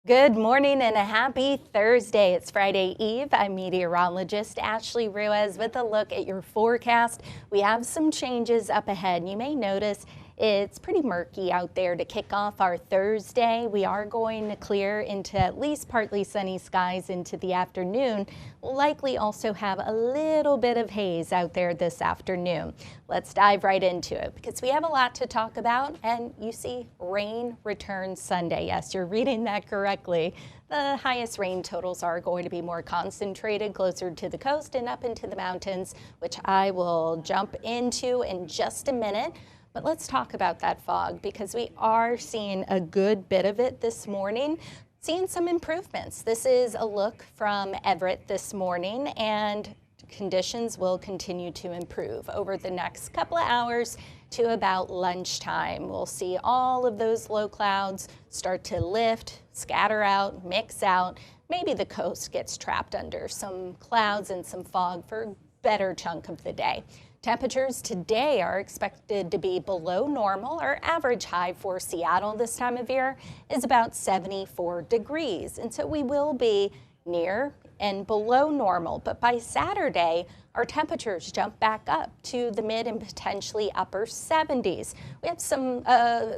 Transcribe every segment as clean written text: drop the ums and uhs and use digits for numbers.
Good morning and a happy Thursday. It's Friday Eve. I'm meteorologist Ashley Ruiz with a look at your forecast. We have some changes up ahead. You may notice it's pretty murky out there to kick off our Thursday. We are going to clear into at least partly sunny skies into the afternoon. We'll likely also have a little bit of haze out there this afternoon. Let's dive right into it because we have a lot to talk about, and you see rain returns Sunday. Yes, you're reading that correctly. The highest rain totals are going to be more concentrated closer to the coast and up into the mountains, which I will jump into in just a minute. But let's talk about that fog because we are seeing a good bit of it this morning, seeing some improvements. This is a look from Everett this morning, and conditions will continue to improve over the next couple of hours to about lunchtime. We'll see all of those low clouds start to lift, scatter out, mix out. Maybe the coast gets trapped under some clouds and some fog for a better chunk of the day. Temperatures today are expected to be below normal. Our average high for Seattle this time of year is about 74 degrees. And so we will be near and below normal. But by Saturday, our temperatures jump back up to the mid and potentially upper 70s. We have some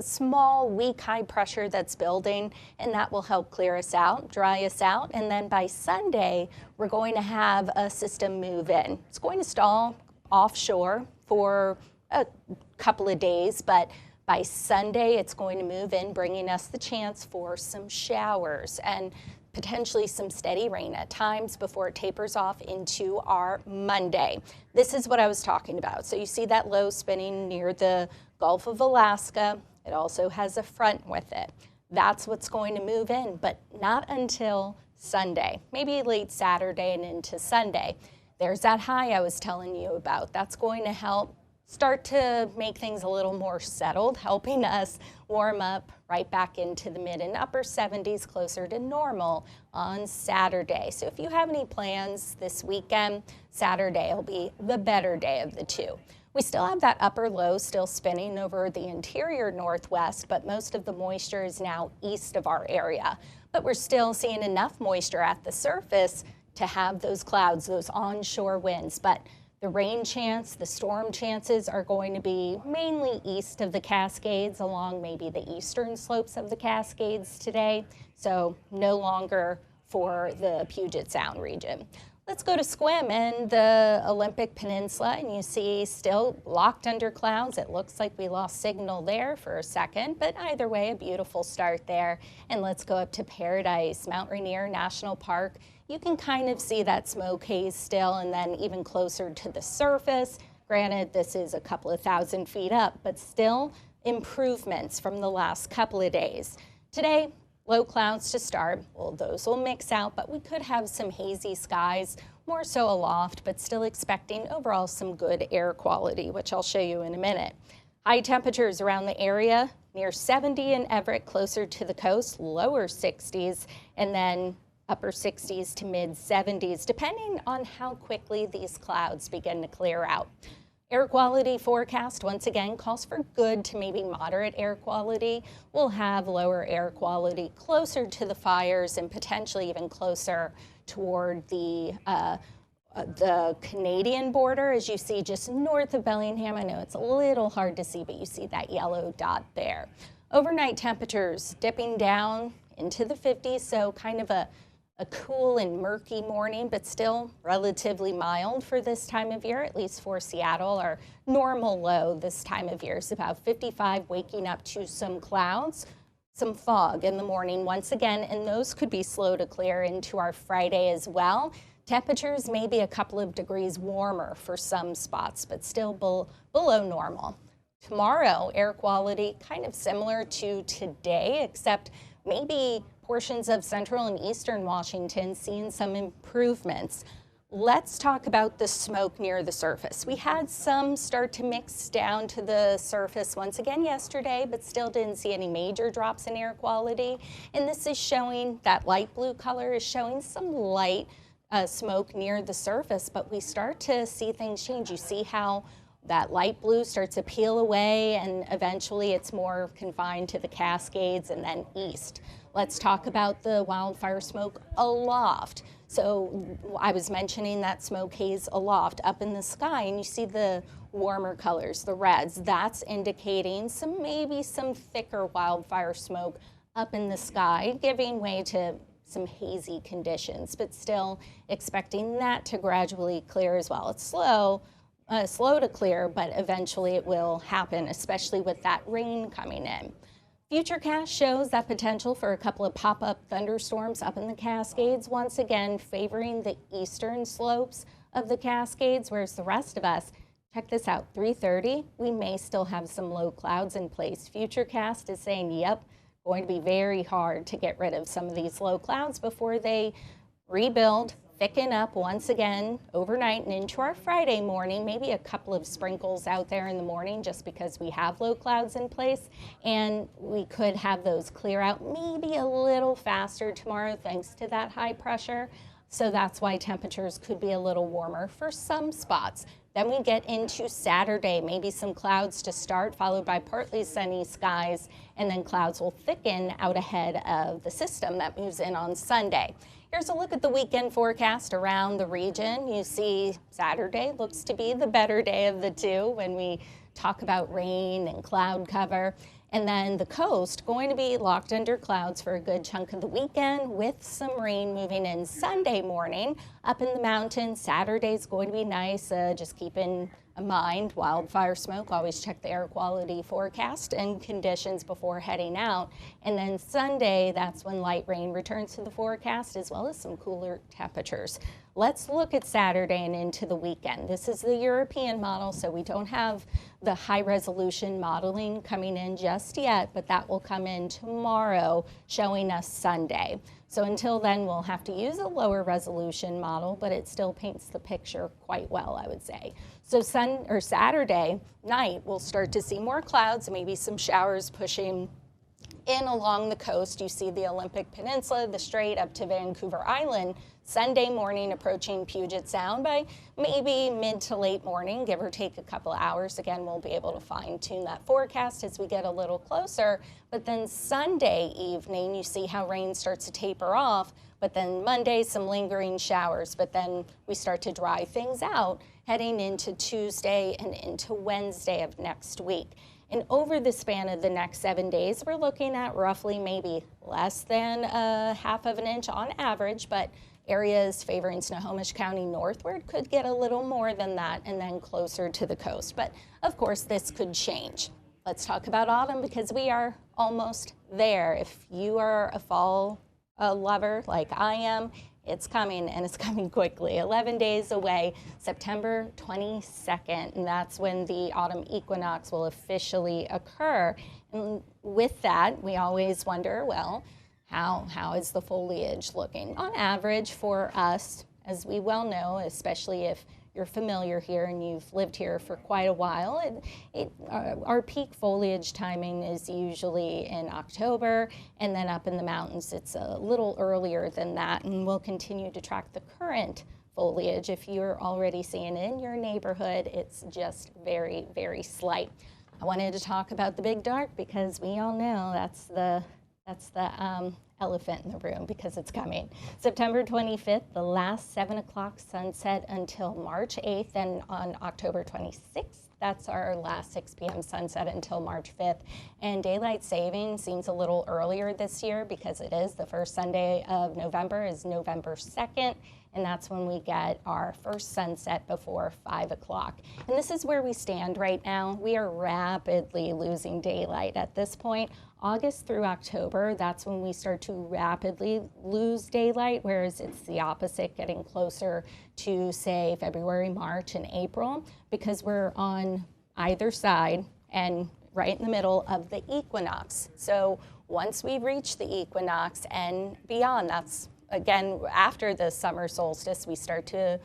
small, weak high pressure that's building, and that will help clear us out, dry us out. And then by Sunday, we're going to have a system move in. It's going to stall offshore for a couple of days, but by Sunday it's going to move in, bringing us the chance for some showers and potentially some steady rain at times before it tapers off into our Monday. This is what I was talking about. So you see that low spinning near the Gulf of Alaska. It also has a front with it. That's what's going to move in, but not until Sunday, maybe late Saturday and into Sunday. There's that high I was telling you about. That's going to help start to make things a little more settled, helping us warm up right back into the mid and upper 70s, closer to normal on Saturday. So if you have any plans this weekend, Saturday will be the better day of the two. We still have that upper low still spinning over the interior northwest, but most of the moisture is now east of our area. But we're still seeing enough moisture at the surface to have those clouds, those onshore winds. But the rain chance, the storm chances are going to be mainly east of the Cascades, along maybe the eastern slopes of the Cascades today. So no longer for the Puget Sound region. Let's go to Squim and the Olympic Peninsula, and you see still locked under clouds. It looks like we lost signal there for a second, but either way, a beautiful start there. And let's go up to Paradise, Mount Rainier National Park. You can kind of see that smoke haze still, and then even closer to the surface. Granted, this is a couple of thousand feet up, but still improvements from the last couple of days. Today, low clouds to start. Well, those will mix out, but we could have some hazy skies, more so aloft, but still expecting overall some good air quality, which I'll show you in a minute. High temperatures around the area, near 70 in Everett, closer to the coast, lower 60s, and then upper 60s to mid 70s, depending on how quickly these clouds begin to clear out. Air quality forecast once again calls for good to maybe moderate air quality. We'll have lower air quality closer to the fires and potentially even closer toward the Canadian border, as you see just north of Bellingham. I know it's a little hard to see, but you see that yellow dot there. Overnight temperatures dipping down into the 50s, so kind of a cool and murky morning, but still relatively mild for this time of year, at least for Seattle. Our normal low this time of year is about 55, waking up to some clouds, some fog in the morning once again, and those could be slow to clear into our Friday as well. Temperatures may be a couple of degrees warmer for some spots, but still below normal. Tomorrow, air quality kind of similar to today, except maybe portions of central and eastern Washington seeing some improvements. Let's talk about the smoke near the surface. We had some start to mix down to the surface once again yesterday, but still didn't see any major drops in air quality. And this is showing, that light blue color is showing some light smoke near the surface, but we start to see things change. You see how that light blue starts to peel away, and eventually it's more confined to the Cascades and then east. Let's talk about the wildfire smoke aloft. So I was mentioning that smoke haze aloft up in the sky, and you see the warmer colors, the reds. That's indicating maybe some thicker wildfire smoke up in the sky, giving way to some hazy conditions, but still expecting that to gradually clear as well. It's slow to clear, but eventually it will happen, especially with that rain coming in. Futurecast shows that potential for a couple of pop-up thunderstorms up in the Cascades, once again favoring the eastern slopes of the Cascades, whereas the rest of us, check this out, 3:30, we may still have some low clouds in place. Futurecast is saying, yep, going to be very hard to get rid of some of these low clouds before they rebuild, thicken up once again overnight and into our Friday morning. Maybe a couple of sprinkles out there in the morning just because we have low clouds in place, and we could have those clear out maybe a little faster tomorrow thanks to that high pressure. So that's why temperatures could be a little warmer for some spots. Then we get into Saturday, maybe some clouds to start, followed by partly sunny skies, and then clouds will thicken out ahead of the system that moves in on Sunday. Here's a look at the weekend forecast around the region. You see Saturday looks to be the better day of the two when we talk about rain and cloud cover. And then the coast going to be locked under clouds for a good chunk of the weekend with some rain moving in Sunday morning. Up in the mountains, Saturday's going to be nice. Just keep in mind wildfire smoke. Always check the air quality forecast and conditions before heading out. And then Sunday, that's when light rain returns to the forecast as well as some cooler temperatures. Let's look at Saturday and into the weekend. This is the European model, so we don't have the high resolution modeling coming in just yet, but that will come in tomorrow showing us Sunday. So until then, we'll have to use a lower resolution model, but it still paints the picture quite well, I would say. So Saturday night, we'll start to see more clouds, maybe some showers pushing in along the coast. You see the Olympic Peninsula, the Strait up to Vancouver Island. Sunday morning approaching Puget Sound by maybe mid to late morning, give or take a couple of hours. Again, we'll be able to fine tune that forecast as we get a little closer. But then Sunday evening, you see how rain starts to taper off. But then Monday, some lingering showers. But then we start to dry things out heading into Tuesday and into Wednesday of next week. And over the span of the next 7 days, we're looking at roughly maybe less than a half of an inch on average, but areas favoring Snohomish County northward could get a little more than that and then closer to the coast. But of course, this could change. Let's talk about autumn because we are almost there. If you are a fall lover like I am, it's coming, and it's coming quickly. 11 days away, September 22nd, and that's when the autumn equinox will officially occur. And with that, we always wonder, well, how is the foliage looking? On average for us, as we well know, especially if you're familiar here and you've lived here for quite a while, our peak foliage timing is usually in October, and then up in the mountains it's a little earlier than that, and we'll continue to track the current foliage. If you're already seeing it in your neighborhood, it's just very, very slight. I wanted to talk about the big dark because we all know that's the elephant in the room because it's coming. September 25th, the last 7 o'clock sunset until March 8th, and on October 26th, that's our last 6 p.m. sunset until March 5th. And daylight saving seems a little earlier this year because it is the first Sunday of November is November 2nd, and that's when we get our first sunset before 5 o'clock. And this is where we stand right now. We are rapidly losing daylight at this point. August through October, that's when we start to rapidly lose daylight, whereas it's the opposite, getting closer to, say, February, March, and April, because we're on either side and right in the middle of the equinox. So once we reach the equinox and beyond, that's, again, after the summer solstice, we start to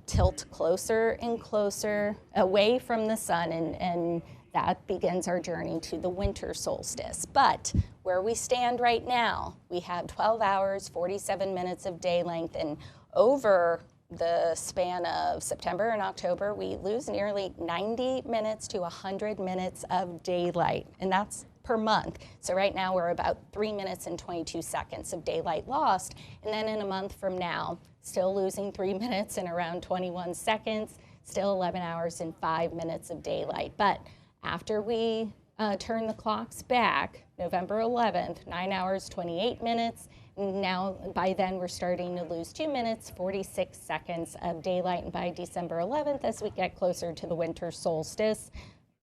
tilt closer and closer away from the sun, and that begins our journey to the winter solstice. But where we stand right now, we have 12 hours, 47 minutes of day length, and over the span of September and October, we lose nearly 90 minutes to 100 minutes of daylight, and that's per month. So right now we're about 3 minutes and 22 seconds of daylight lost. And then in a month from now, still losing 3 minutes and around 21 seconds, still 11 hours and 5 minutes of daylight. But after we turn the clocks back, November 11th, 9 hours, 28 minutes. Now, by then, we're starting to lose 2 minutes, 46 seconds of daylight. And by December 11th, as we get closer to the winter solstice,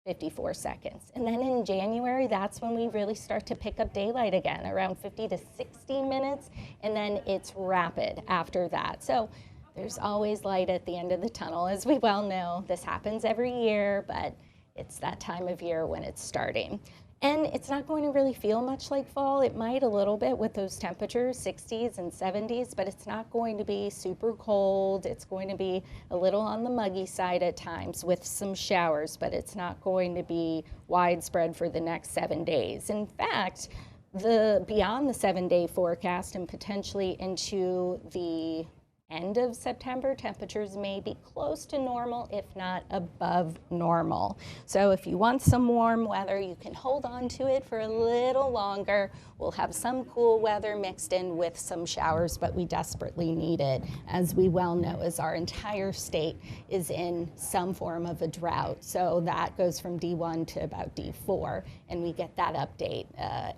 54 seconds. And then in January, that's when we really start to pick up daylight again, around 50 to 60 minutes. And then it's rapid after that. So there's always light at the end of the tunnel. As we well know, this happens every year, but it's that time of year when it's starting. And it's not going to really feel much like fall. It might a little bit with those temperatures, 60s and 70s, but it's not going to be super cold. It's going to be a little on the muggy side at times with some showers, but it's not going to be widespread for the next 7 days. In fact, beyond the 7-day forecast and potentially into the end of September, temperatures may be close to normal, if not above normal. So if you want some warm weather, you can hold on to it for a little longer. We'll have some cool weather mixed in with some showers, but we desperately need it. As we well know, as our entire state is in some form of a drought. So that goes from D1 to about D4, and we get that update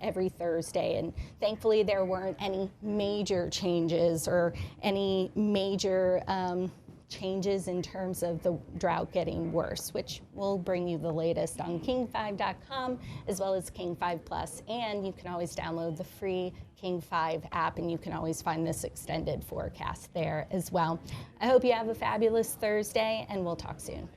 every Thursday. And thankfully, there weren't any major changes or any major changes in terms of the drought getting worse, which will bring you the latest on king5.com as well as King 5 Plus. And you can always download the free King 5 app, and you can always find this extended forecast there as well. I hope you have a fabulous Thursday, and we'll talk soon.